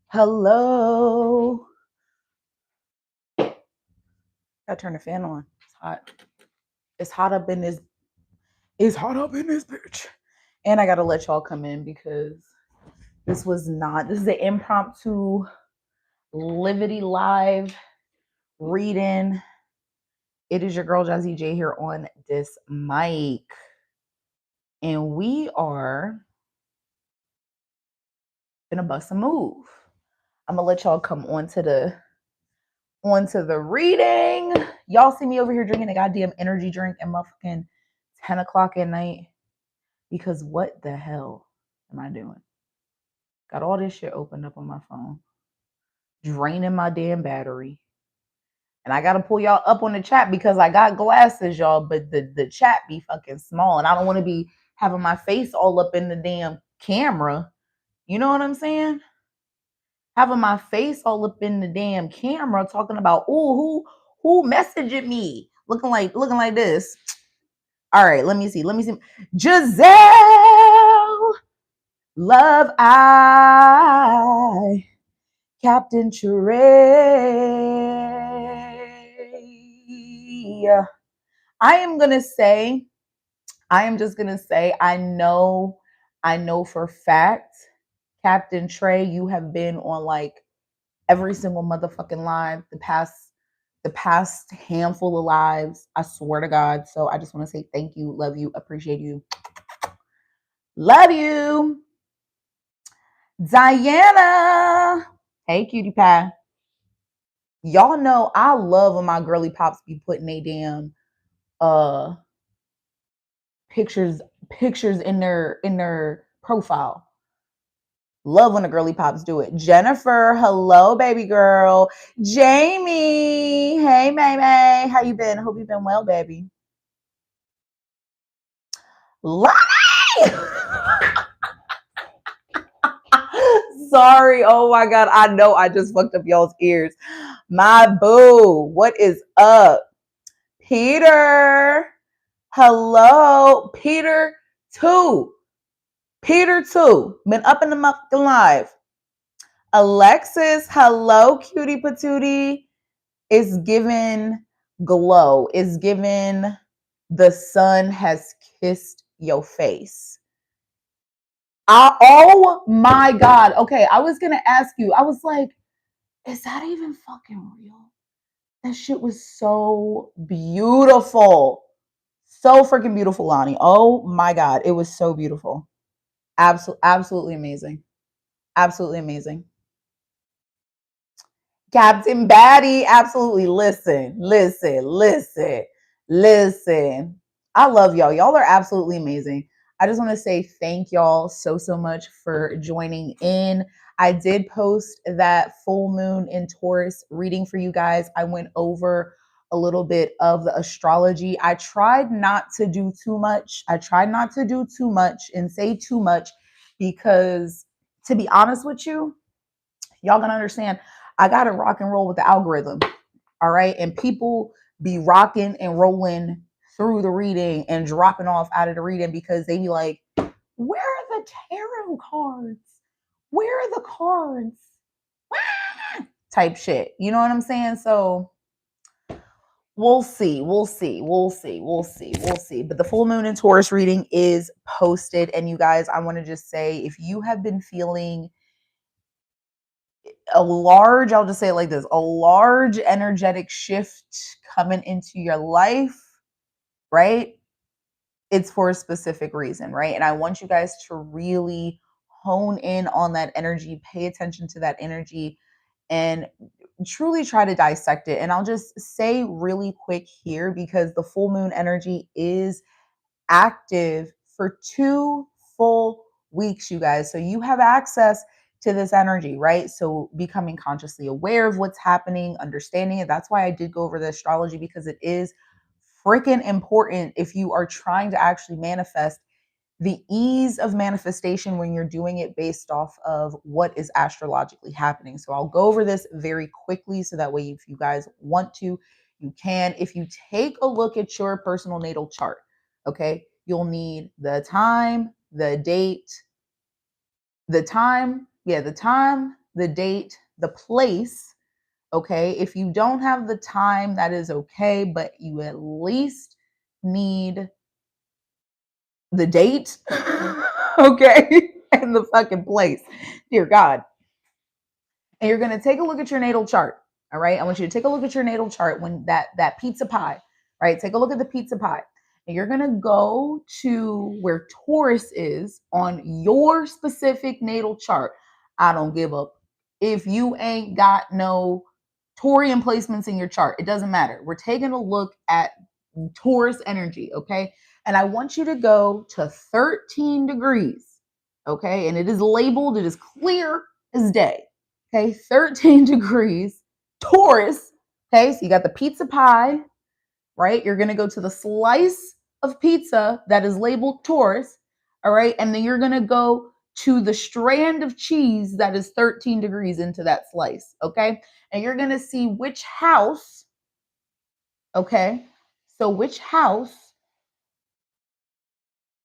Hello. Gotta turn the fan on. It's hot. It's hot up in this. It's hot up in this bitch. And I gotta let y'all come in because this was not. This is an impromptu Livity Live reading. It is your girl Jazzy J here on this mic, and we are gonna bust a move. I'm gonna let y'all come onto the reading. Y'all see me over here drinking a goddamn energy drink at motherfucking 10 o'clock at night. Because what the hell am I doing? Got all this shit opened up on my phone, draining my damn battery. And I gotta pull y'all up on the chat because I got glasses, y'all, but the chat be fucking small. And I don't want to be having my face all up in the damn camera. You know what I'm saying? Having my face all up in the damn camera talking about, ooh, who messaging me? Looking like this. All right, let me see. Giselle. Love I, Captain Trey. I am just gonna say, I know for a fact, Captain Trey, you have been on like every single motherfucking live the past handful of lives. I swear to God. So I just want to say thank you, love you, appreciate you, love you. Diana. Hey, cutie pie. Y'all know I love when my girly pops be putting they damn pictures in their profile. Love when the girly pops do it. Jennifer, hello, baby girl. Jamie, hey, May. How you been? Hope you've been well, baby. Lonnie! Sorry. Oh my God. I know I just fucked up y'all's ears. My boo. What is up? Peter. Hello. Peter 2. Been up in the motherfucking live. Alexis. Hello, cutie patootie. Is given glow. Is given the sun has kissed your face. Oh my God. Okay, I was gonna ask you. I was like, is that even fucking real? That shit was so beautiful. So freaking beautiful, Lonnie. Oh my God. It was so beautiful. Absolutely amazing. Absolutely amazing. Captain Batty, absolutely. Listen. I love y'all. Y'all are absolutely amazing. I just want to say thank y'all so much for joining in. I did post that full moon in Taurus reading for you guys. I went over a little bit of the astrology. I tried not to do too much. And say too much because, to be honest with you, y'all gonna understand, I gotta rock and roll with the algorithm. All right. And people be rocking and rolling through the reading and dropping off out of the reading because they be like, where are the tarot cards? Where are the cards? Type shit. You know what I'm saying? So we'll see. But the full moon in Taurus reading is posted. And you guys, I want to just say, if you have been feeling I'll just say it like this, a large energetic shift coming into your life, right? It's for a specific reason, right? And I want you guys to really hone in on that energy, pay attention to that energy, and truly try to dissect it. And I'll just say really quick here, because the full moon energy is active for 2 full weeks, you guys. So you have access to this energy, right? So becoming consciously aware of what's happening, understanding it. That's why I did go over the astrology, because it is freaking important if you are trying to actually manifest. The ease of manifestation when you're doing it based off of what is astrologically happening. So I'll go over this very quickly so that way, if you guys want to, you can. If you take a look at your personal natal chart, okay, you'll need the time, the date, the time, the date, the place. Okay. If you don't have the time, that is okay, but you at least need the date, okay, and the fucking place. Dear God. And you're going to take a look at your natal chart. All right. I want you to take a look at your natal chart when that pizza pie, right? Take a look at the pizza pie. And you're going to go to where Taurus is on your specific natal chart. I don't give up. If you ain't got no Taurian placements in your chart, it doesn't matter. We're taking a look at Taurus energy, okay? And I want you to go to 13 degrees, okay? And it is labeled, it is clear as day. Okay, 13 degrees, Taurus. Okay, so you got the pizza pie, right? You're gonna go to the slice of pizza that is labeled Taurus, all right? And then you're gonna go to the strand of cheese that is 13 degrees into that slice, okay? And you're gonna see which house, okay? So which house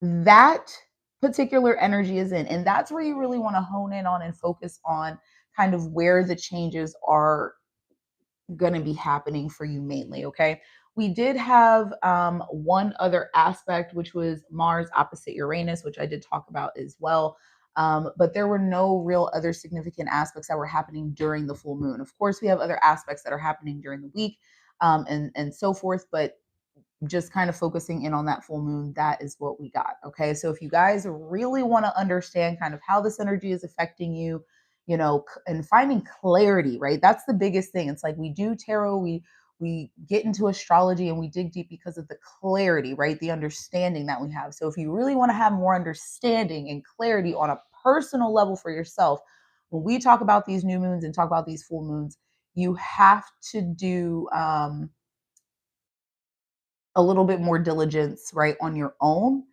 that particular energy is in. And that's where you really wanna hone in on and focus on kind of where the changes are going to be happening for you mainly. Okay. We did have one other aspect, which was Mars opposite Uranus, which I did talk about as well. But there were no real other significant aspects that were happening during the full moon. Of course, we have other aspects that are happening during the week and so forth. But just kind of focusing in on that full moon, that is what we got. Okay. So if you guys really want to understand kind of how this energy is affecting you, you know, and finding clarity, right? That's the biggest thing. It's like we do tarot, we get into astrology and we dig deep because of the clarity, right? The understanding that we have. So if you really want to have more understanding and clarity on a personal level for yourself, when we talk about these new moons and talk about these full moons, you have to do a little bit more diligence, right, on your own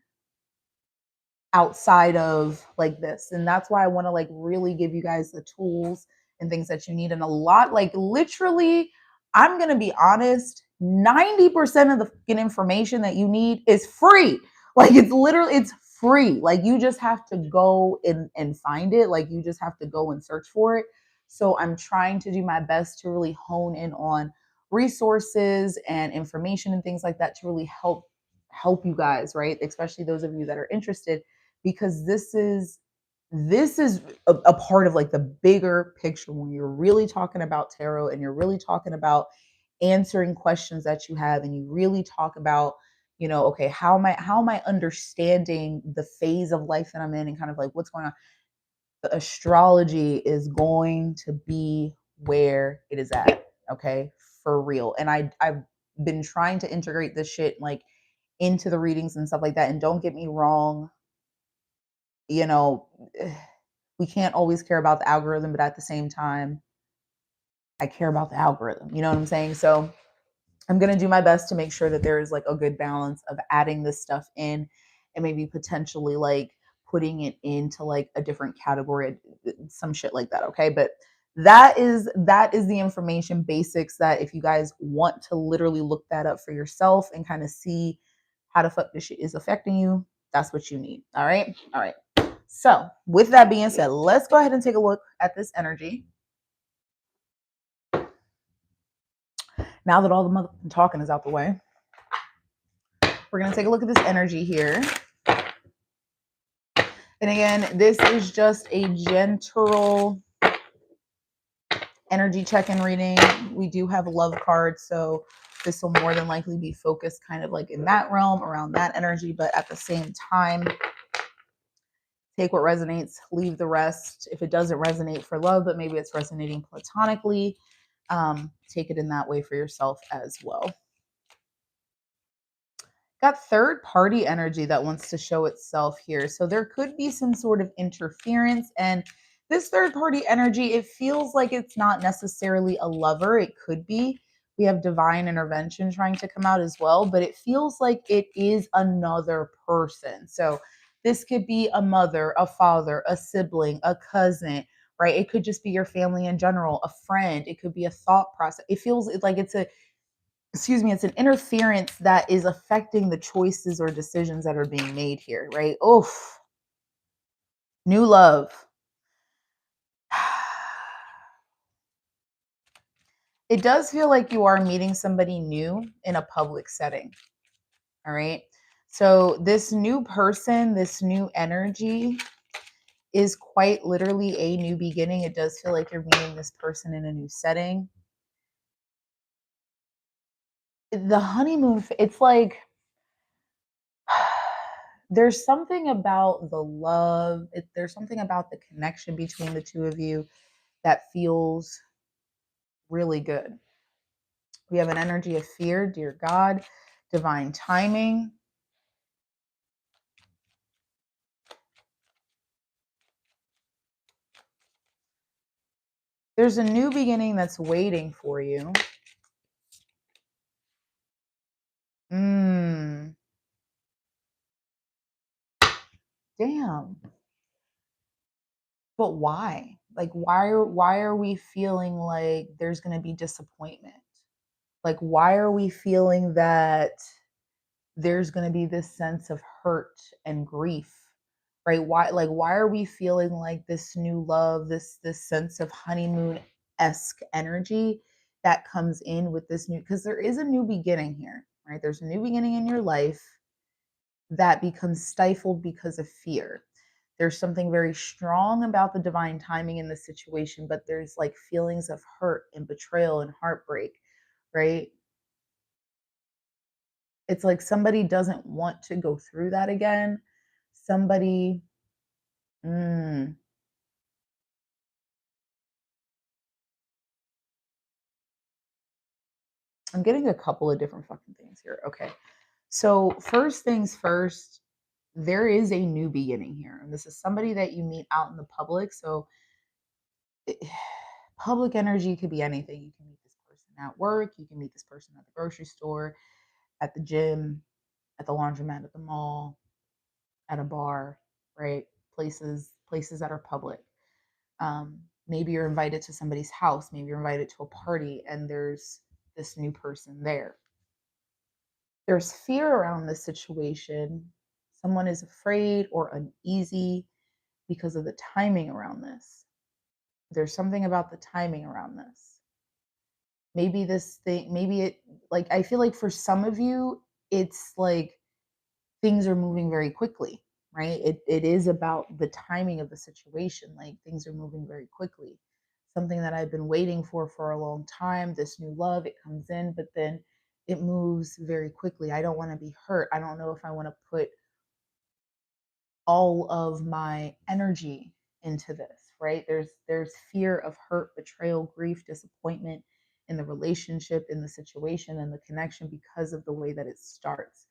outside of like this. And that's why I want to like really give you guys the tools and things that you need. And a lot, like literally, I'm going to be honest, 90% of the information that you need is free. Like it's literally, it's free. Like you just have to go and find it. Like you just have to go and search for it. So I'm trying to do my best to really hone in on resources and information and things like that to really help you guys, right? Especially those of you that are interested, because this is a part of like the bigger picture when you're really talking about tarot and you're really talking about answering questions that you have and you really talk about, you know, okay, how am I understanding the phase of life that I'm in and kind of like what's going on. The astrology is going to be where it is at, okay, for real. And I've been trying to integrate this shit like into the readings and stuff like that. And don't get me wrong, you know, we can't always care about the algorithm, but at the same time, I care about the algorithm. You know what I'm saying? So I'm going to do my best to make sure that there is like a good balance of adding this stuff in and maybe potentially like putting it into like a different category, some shit like that. Okay. But that is the information basics that if you guys want to literally look that up for yourself and kind of see how the fuck this shit is affecting you, that's what you need. All right. All right. So with that being said, let's go ahead and take a look at this energy. Now that all the motherfucking talking is out the way, we're going to take a look at this energy here. And again, this is just a gentle energy check-in reading. We do have a love card, so this will more than likely be focused kind of like in that realm, around that energy, but at the same time, take what resonates, leave the rest. If it doesn't resonate for love, but maybe it's resonating platonically, take it in that way for yourself as well. Got third party energy that wants to show itself here. So there could be some sort of interference. And this third party energy, it feels like it's not necessarily a lover. It could be. We have divine intervention trying to come out as well, but it feels like it is another person. So this could be a mother, a father, a sibling, a cousin, right? It could just be your family in general, a friend. It could be a thought process. It feels like it's it's an interference that is affecting the choices or decisions that are being made here, right? Oof. New love. It does feel like you are meeting somebody new in a public setting. All right. So, this new person, this new energy is quite literally a new beginning. It does feel like you're meeting this person in a new setting. The honeymoon, it's like there's something about the love, there's something about the connection between the two of you that feels really good. We have an energy of fear, dear God, divine timing. There's a new beginning that's waiting for you. Damn. But why? Like why are we feeling like there's going to be disappointment? Like why are we feeling that there's going to be this sense of hurt and grief? Right? Why are we feeling like this new love, this sense of honeymoon-esque energy that comes in with this new, because there is a new beginning here, right? There's a new beginning in your life that becomes stifled because of fear. There's something very strong about the divine timing in the situation, but there's like feelings of hurt and betrayal and heartbreak, right? It's like somebody doesn't want to go through that again. Somebody, mm, I'm getting a couple of different fucking things here. Okay. So, first things first, there is a new beginning here. And this is somebody that you meet out in the public. So, it, public energy could be anything. You can meet this person at work, you can meet this person at the grocery store, at the gym, at the laundromat, at the mall, at a bar, right? Places that are public. Maybe you're invited to somebody's house, maybe you're invited to a party, and there's this new person there. There's fear around this situation. Someone is afraid or uneasy because of the timing around this. There's something about the timing around this. Maybe this thing, maybe it, like, I feel like for some of you, it's like things are moving very quickly, right? It is about the timing of the situation. Like things are moving very quickly. Something that I've been waiting for a long time, this new love, it comes in, but then it moves very quickly. I don't want to be hurt. I don't know if I want to put all of my energy into this, right? There's fear of hurt, betrayal, grief, disappointment in the relationship, in the situation, and the connection because of the way that it starts.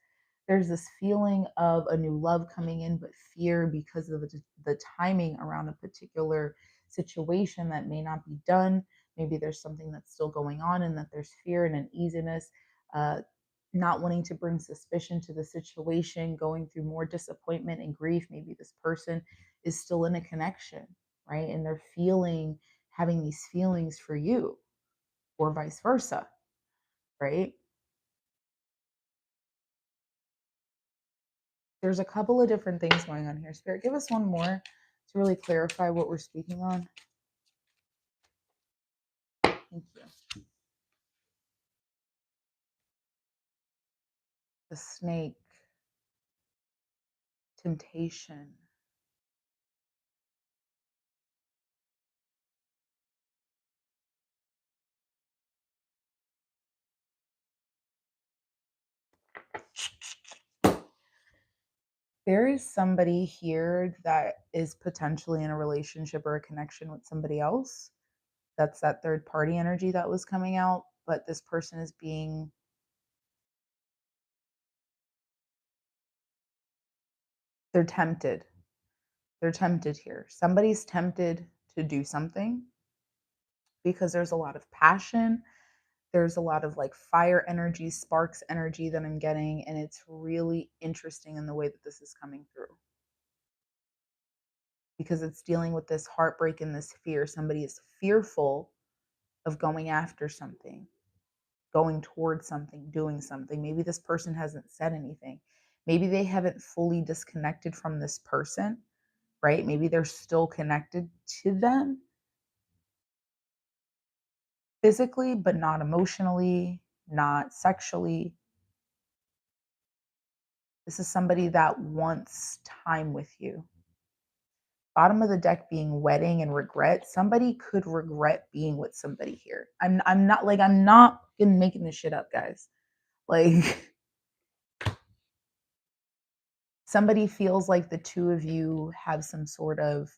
There's this feeling of a new love coming in, but fear because of the timing around a particular situation that may not be done. Maybe there's something that's still going on, and that there's fear and uneasiness, uh, not wanting to bring suspicion to the situation, going through more disappointment and grief. Maybe this person is still in a connection, right? And they're having these feelings for you, or vice versa, right? There's a couple of different things going on here. Spirit, give us one more to really clarify what we're speaking on. Thank you. The snake, temptation. There is somebody here that is potentially in a relationship or a connection with somebody else. That's that third party energy that was coming out, but this person is being, they're tempted. They're tempted here. Somebody's tempted to do something because there's a lot of passion. There's a lot of like fire energy, sparks energy that I'm getting, and it's really interesting in the way that this is coming through, because it's dealing with this heartbreak and this fear. Somebody is fearful of going after something, going towards something, doing something. Maybe this person hasn't said anything. Maybe they haven't fully disconnected from this person, right? Maybe they're still connected to them. physically, but not emotionally, not sexually. This is somebody that wants time with you. Bottom of the deck being wedding and regret. Somebody could regret being with somebody here. I'm not making this shit up, guys. Like somebody feels like the two of you have some sort of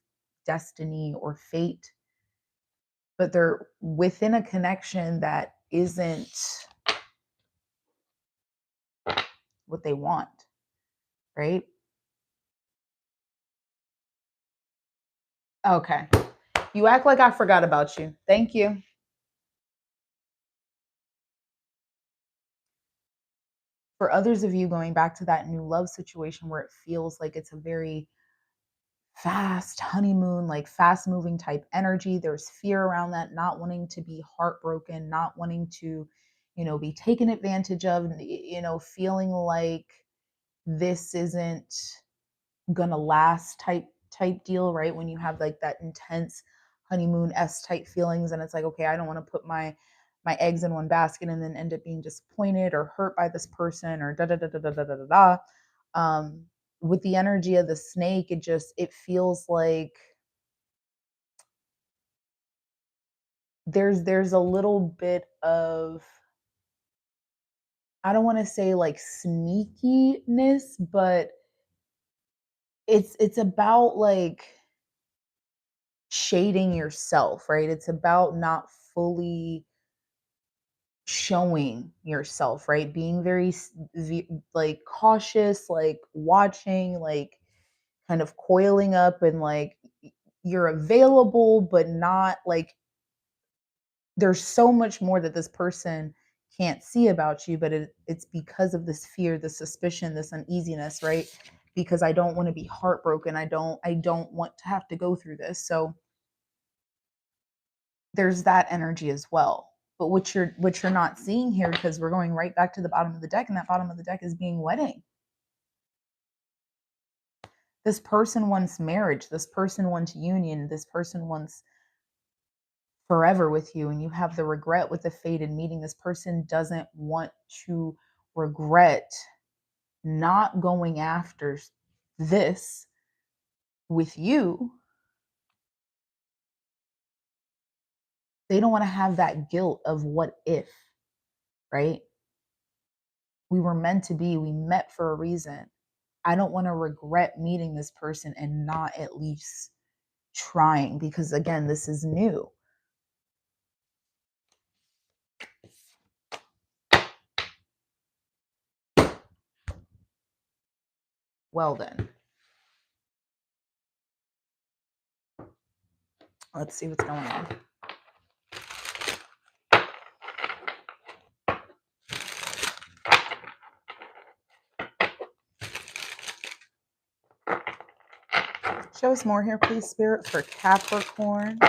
destiny or fate, but they're within a connection that isn't what they want, right? Okay. You act like I forgot about you. Thank you. For others of you, going back to that new love situation where it feels like it's a very fast honeymoon, like fast moving type energy, there's fear around that, not wanting to be heartbroken, not wanting to, be taken advantage of, feeling like this isn't gonna last type deal, right? When you have like that intense honeymoon s type feelings, and it's like, okay, I don't want to put my eggs in one basket and then end up being disappointed or hurt by this person or da da da da da da da da. um with the energy of the snake, it feels like there's a little bit of, I don't want to say like sneakiness, but it's about like shading yourself, right? It's about not fully showing yourself, right? Being very like cautious, like watching, like kind of coiling up, and like you're available, but not like there's so much more that this person can't see about you, but it's because of this fear, this suspicion, this uneasiness, right? Because I don't want to be heartbroken. I don't want to have to go through this. So there's that energy as well. But what you're not seeing here, because we're going right back to the bottom of the deck, and that bottom of the deck is being wedding. This person wants marriage. This person wants union. This person wants forever with you, and you have the regret with the fated meeting. This person doesn't want to regret not going after this with you. They don't want to have that guilt of what if, right? We were meant to be, we met for a reason. I don't want to regret meeting this person and not at least trying, because again, this is new. Well, then, let's see what's going on. Show us more here, please, Spirit, for Capricorn,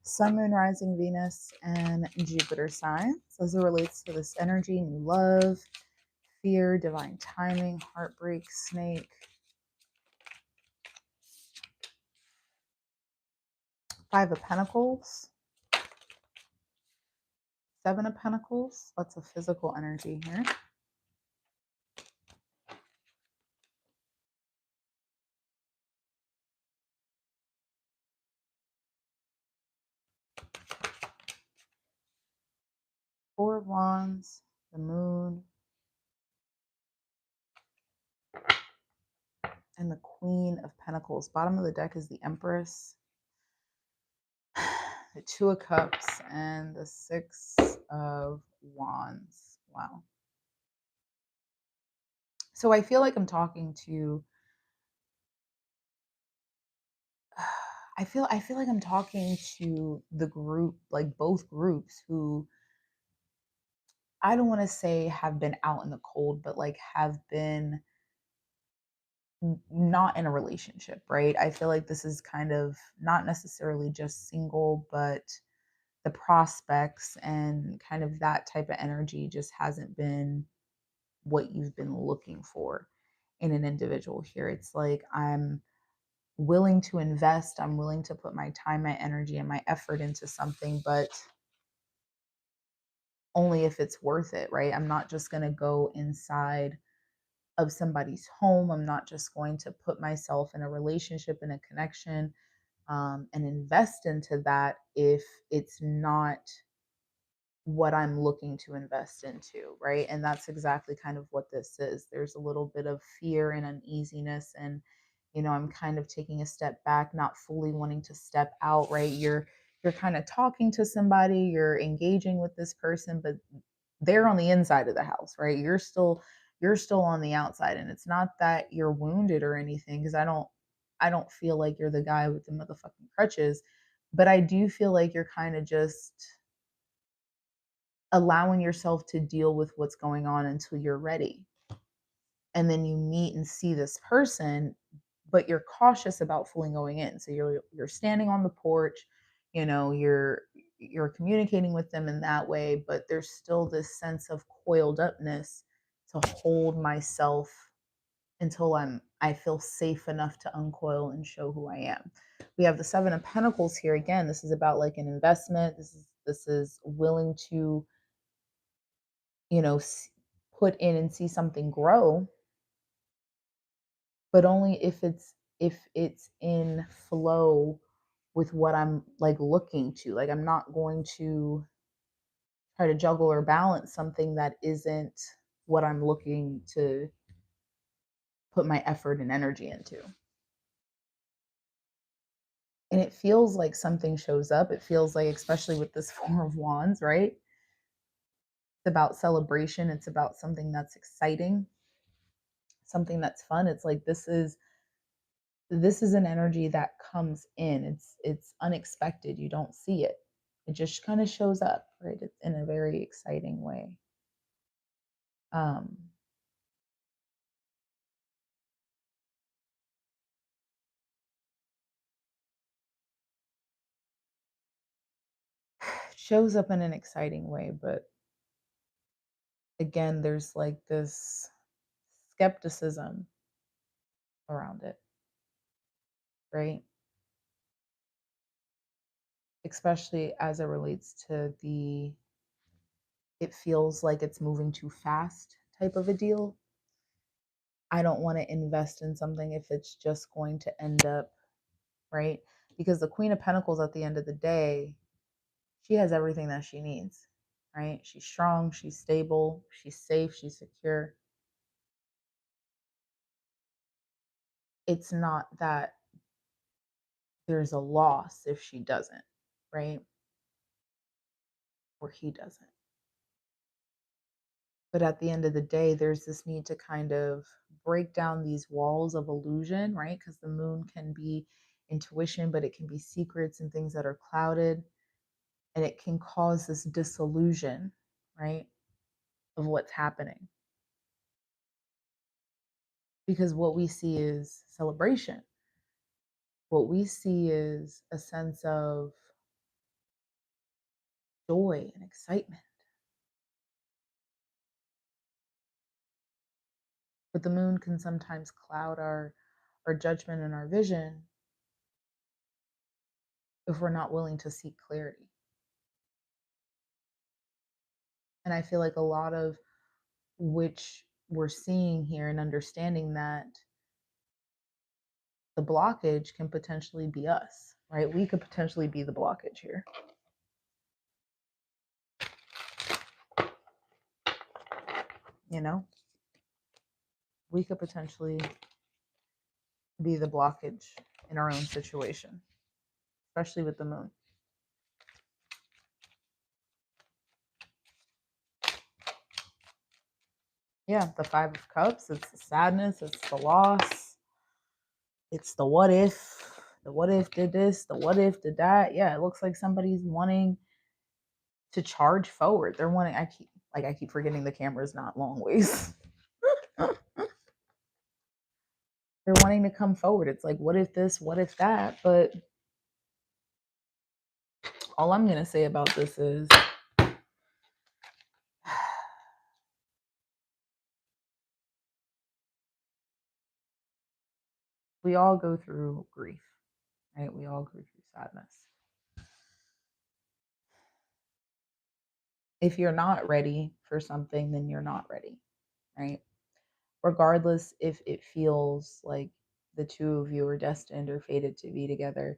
Sun, Moon, Rising, Venus, and Jupiter signs as it relates to this energy: new love, fear, divine timing, heartbreak, snake. Five of Pentacles, Seven of Pentacles. That's a physical energy here. Four of Wands, the Moon, and the Queen of Pentacles. Bottom of the deck is the Empress, the Two of Cups, and the Six of Wands. Wow. So I feel like I'm talking to I feel like I'm talking to the group, like both groups, who I don't want to say have been out in the cold, but like have been not in a relationship, right? I feel like this is kind of not necessarily just single, but the prospects and kind of that type of energy just hasn't been what you've been looking for in an individual here. It's like I'm willing to invest, I'm willing to put my time, my energy, and my effort into something, but only if it's worth it, right? I'm not just going to go inside of somebody's home. I'm not just going to put myself in a relationship, in a connection, and invest into that if it's not what I'm looking to invest into, right? And that's exactly kind of what this is. There's a little bit of fear and uneasiness, and I'm kind of taking a step back, not fully wanting to step out, right? You're kind of talking to somebody, you're engaging with this person, but they're on the inside of the house, right? You're still on the outside, and it's not that you're wounded or anything, because I don't feel like you're the guy with the motherfucking crutches, but I do feel like you're kind of just allowing yourself to deal with what's going on until you're ready. And then you meet and see this person, but you're cautious about fully going in. So you're standing on the porch, you're communicating with them in that way, but there's still this sense of coiled upness to hold myself until I feel safe enough to uncoil and show who I am. We have the 7 of Pentacles here again. This is about like an investment. This is willing to you know, put in and see something grow, but only if it's in flow with what I'm like looking to. Like I'm not going to try to juggle or balance something that isn't what I'm looking to put my effort and energy into. And it feels like something shows up. It feels like, especially with this Four of Wands, right? It's about celebration. It's about something that's exciting, something that's fun. It's like this is an energy that comes in. It's unexpected. You don't see it. It just kind of shows up, right? It's in a very exciting way. Um, shows up in an exciting way, but again, there's like this skepticism around it, right? Especially as it relates to it feels like it's moving too fast type of a deal. I don't want to invest in something if it's just going to end up, right? Because the Queen of Pentacles at the end of the day, she has everything that she needs, right? She's strong, she's stable, she's safe, she's secure. It's not that there's a loss if she doesn't, right? Or he doesn't. But at the end of the day, there's this need to kind of break down these walls of illusion, right? Because the moon can be intuition, but it can be secrets and things that are clouded. And it can cause this disillusion, right? Of what's happening. Because what we see is celebration. What we see is a sense of joy and excitement. But the moon can sometimes cloud our judgment and our vision if we're not willing to seek clarity. And I feel like a lot of which we're seeing here and understanding that the blockage can potentially be us, right? We could potentially be the blockage here. You know, we could potentially be the blockage in our own situation, especially with the moon. Yeah, the 5 of Cups, it's the sadness, it's the loss, it's the what if, did this, the what if did that. Yeah, it looks like somebody's wanting to charge forward. They're wanting, I keep forgetting the camera's not long ways. They're wanting to come forward. It's like, what if this, what if that? But all I'm going to say about this is we all go through grief, right? We all go through sadness. If you're not ready for something, then you're not ready, right? Regardless if it feels like the two of you are destined or fated to be together,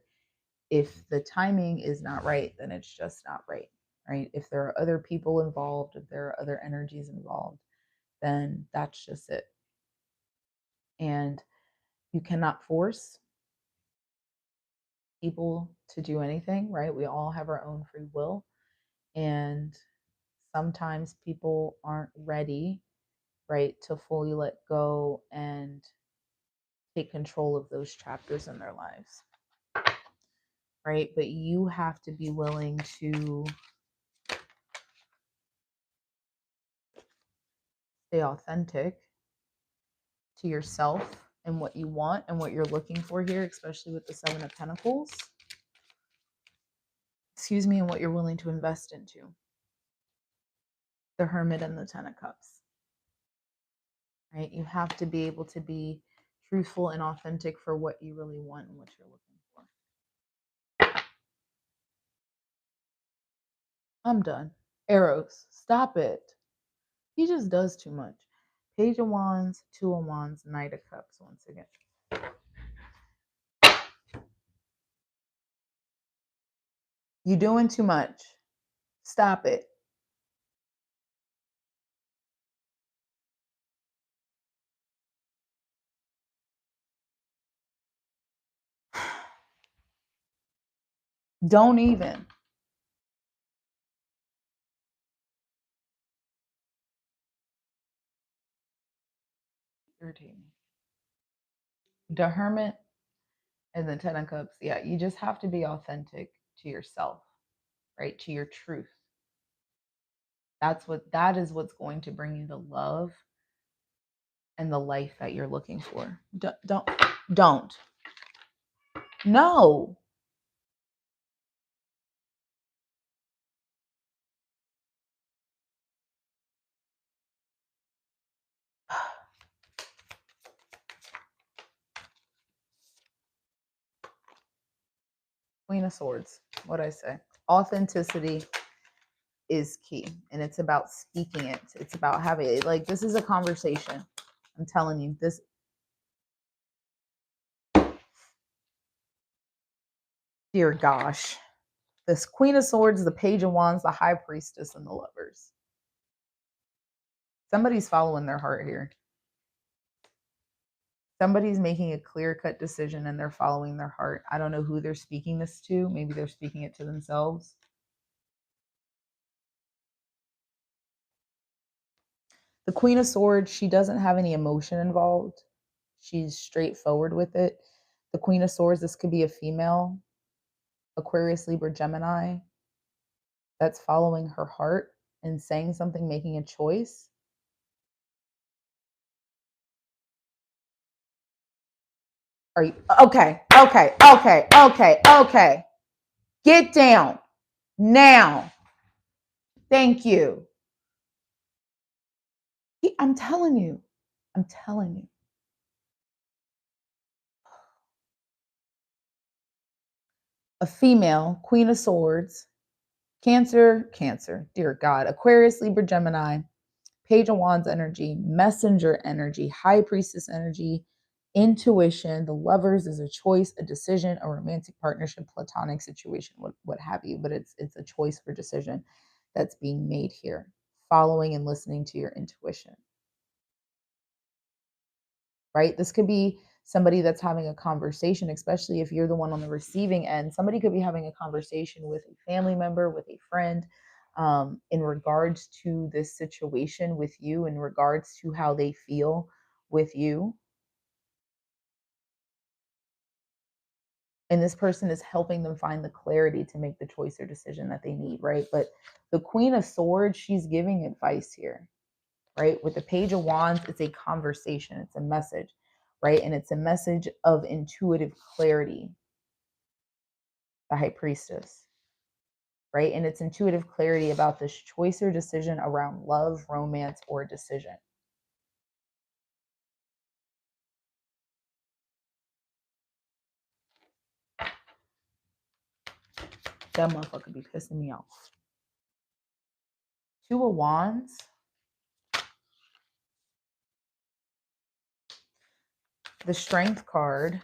if the timing is not right, then it's just not right, right? If there are other people involved, if there are other energies involved, then that's just it. And you cannot force people to do anything, right? We all have our own free will. And sometimes people aren't ready, right, to fully let go and take control of those chapters in their lives, right? But you have to be willing to stay authentic to yourself and what you want and what you're looking for here, especially with the Seven of Pentacles. Excuse me, and what you're willing to invest into. The Hermit and the Ten of Cups. Right? You have to be able to be truthful and authentic for what you really want and what you're looking for. I'm done. Eros, stop it. He just does too much. Page of Wands, Two of Wands, Knight of Cups once again. You're doing too much. Stop it. Don't even. Irritating. The Hermit and the Ten of Cups. Yeah, you just have to be authentic to yourself, right? To your truth. That is what's going to bring you the love and the life that you're looking for. Don't. No. Queen of Swords. What I say? Authenticity is key, and it's about speaking it. It's about having it. Like, this is a conversation. I'm telling you this. Dear gosh, this Queen of Swords, the Page of Wands, the High Priestess, and the Lovers. Somebody's following their heart here. Somebody's making a clear-cut decision and they're following their heart. I don't know who they're speaking this to. Maybe they're speaking it to themselves. The Queen of Swords, she doesn't have any emotion involved. She's straightforward with it. The Queen of Swords, this could be a female, Aquarius, Libra, Gemini, that's following her heart and saying something, making a choice. Are you okay? Okay. Get down now. Thank you. I'm telling you. A female, Queen of Swords, Cancer, dear God, Aquarius, Libra, Gemini, Page of Wands energy, Messenger energy, High Priestess energy, intuition. The Lovers is a choice, a decision, a romantic partnership, platonic situation, what have you. But it's a choice for decision that's being made here, following and listening to your intuition. Right? This could be somebody that's having a conversation, especially if you're the one on the receiving end. Somebody could be having a conversation with a family member, with a friend, in regards to this situation with you, in regards to how they feel with you. And this person is helping them find the clarity to make the choice or decision that they need, right? But the Queen of Swords, she's giving advice here, right? With the Page of Wands, it's a conversation, it's a message, right? And it's a message of intuitive clarity, the High Priestess, right? And it's intuitive clarity about this choice or decision around love, romance, or decision. That motherfucker be pissing me off. Two of Wands, the Strength card,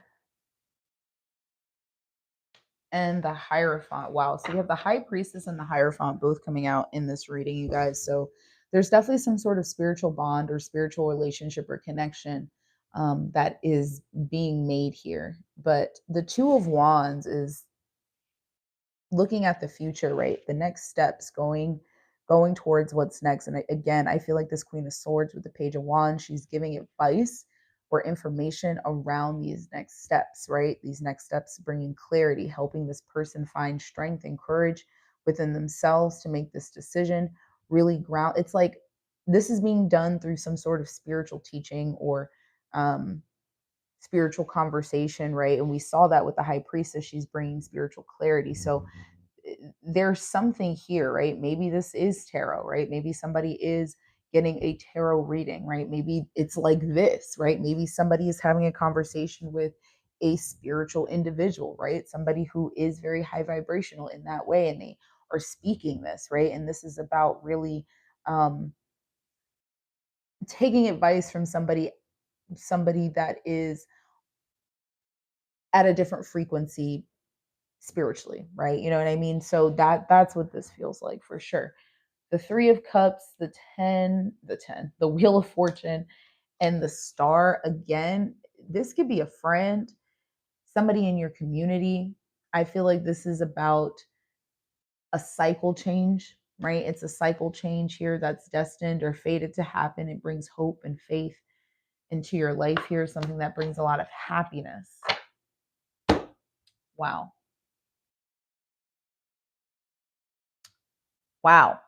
and the Hierophant. Wow. So we have the High Priestess and the Hierophant both coming out in this reading, you guys. So there's definitely some sort of spiritual bond or spiritual relationship or connection that is being made here. But the Two of Wands is looking at the future, right? The next steps, going towards what's next. And again, I feel like this Queen of Swords with the Page of Wands, she's giving advice or information around these next steps, right? These next steps bringing clarity, helping this person find strength and courage within themselves to make this decision, really ground. It's like this is being done through some sort of spiritual teaching or spiritual conversation, right? And we saw that with the High Priestess, she's bringing spiritual clarity. So there's something here, right? Maybe this is tarot, right? Maybe somebody is getting a tarot reading, right? Maybe it's like this, right? Maybe somebody is having a conversation with a spiritual individual, right? Somebody who is very high vibrational in that way, and they are speaking this, right? And this is about really taking advice from somebody that is at a different frequency spiritually, right? You know what I mean? So that's what this feels like for sure. The Three of Cups, the Wheel of Fortune, and the Star. Again, this could be a friend, somebody in your community. I feel like this is about a cycle change, right? It's a cycle change here that's destined or fated to happen. It brings hope and faith into your life here, something that brings a lot of happiness. Wow. Wow.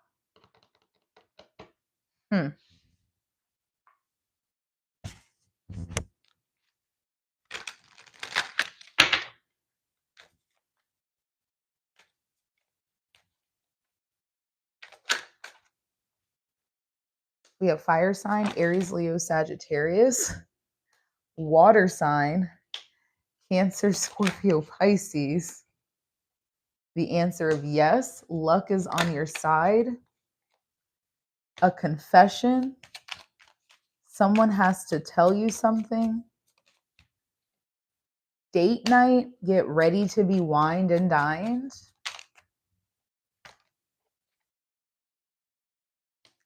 Hmm. We have fire sign, Aries, Leo, Sagittarius, water sign, Cancer, Scorpio, Pisces. The answer of yes, luck is on your side. A confession, someone has to tell you something. Date night, get ready to be wined and dined.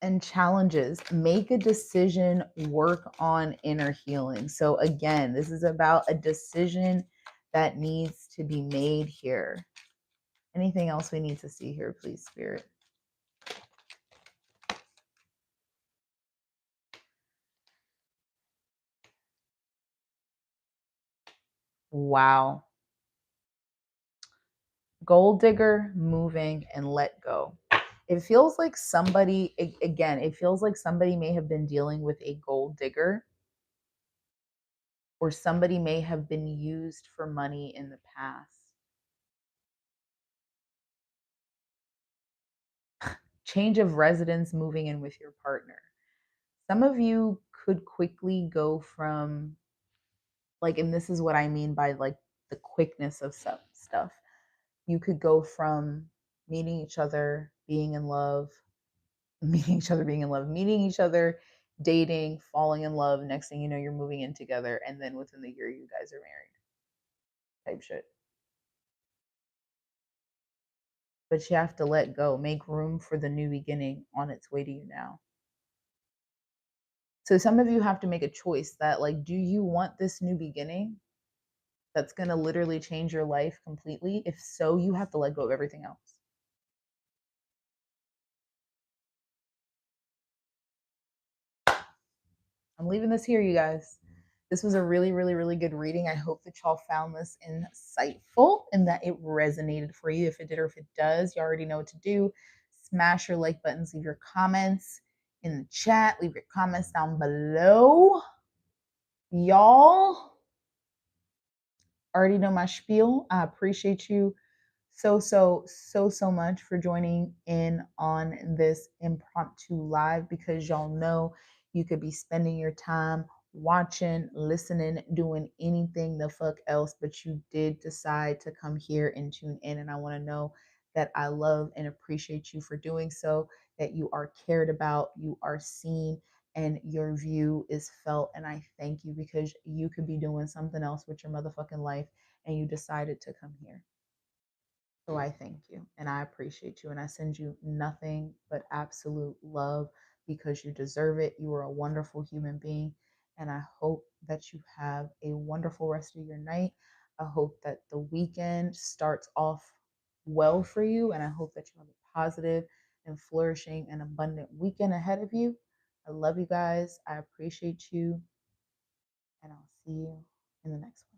And challenges, make a decision, work on inner healing. So again, this is about a decision that needs to be made here. Anything else we need to see here, please, Spirit? Wow. Gold digger, moving, and let go. It feels like somebody, again, it feels like somebody may have been dealing with a gold digger, or somebody may have been used for money in the past. Change of residence, moving in with your partner. Some of you could quickly go from, like, and this is what I mean by like the quickness of some stuff. You could go from meeting each other, being in love, meeting each other, being in love, meeting each other, dating, falling in love. Next thing you know, you're moving in together. And then within the year, you guys are married type shit. But you have to let go, make room for the new beginning on its way to you now. So some of you have to make a choice that, like, do you want this new beginning that's going to literally change your life completely? If so, you have to let go of everything else. I'm leaving this here, you guys. This was a really, really, really good reading. I hope that y'all found this insightful and that it resonated for you. If it did or if it does, you already know what to do. Smash your like buttons, leave your comments in the chat, leave your comments down below. Y'all already know my spiel. I appreciate you so much for joining in on this impromptu live, because y'all know you could be spending your time watching, listening, doing anything the fuck else, but you did decide to come here and tune in. And I want to know that I love and appreciate you for doing so, that you are cared about, you are seen, and your view is felt. And I thank you because you could be doing something else with your motherfucking life and you decided to come here. So I thank you and I appreciate you and I send you nothing but absolute love because you deserve it. You are a wonderful human being. And I hope that you have a wonderful rest of your night. I hope that the weekend starts off well for you. And I hope that you have a positive and flourishing and abundant weekend ahead of you. I love you guys. I appreciate you. And I'll see you in the next one.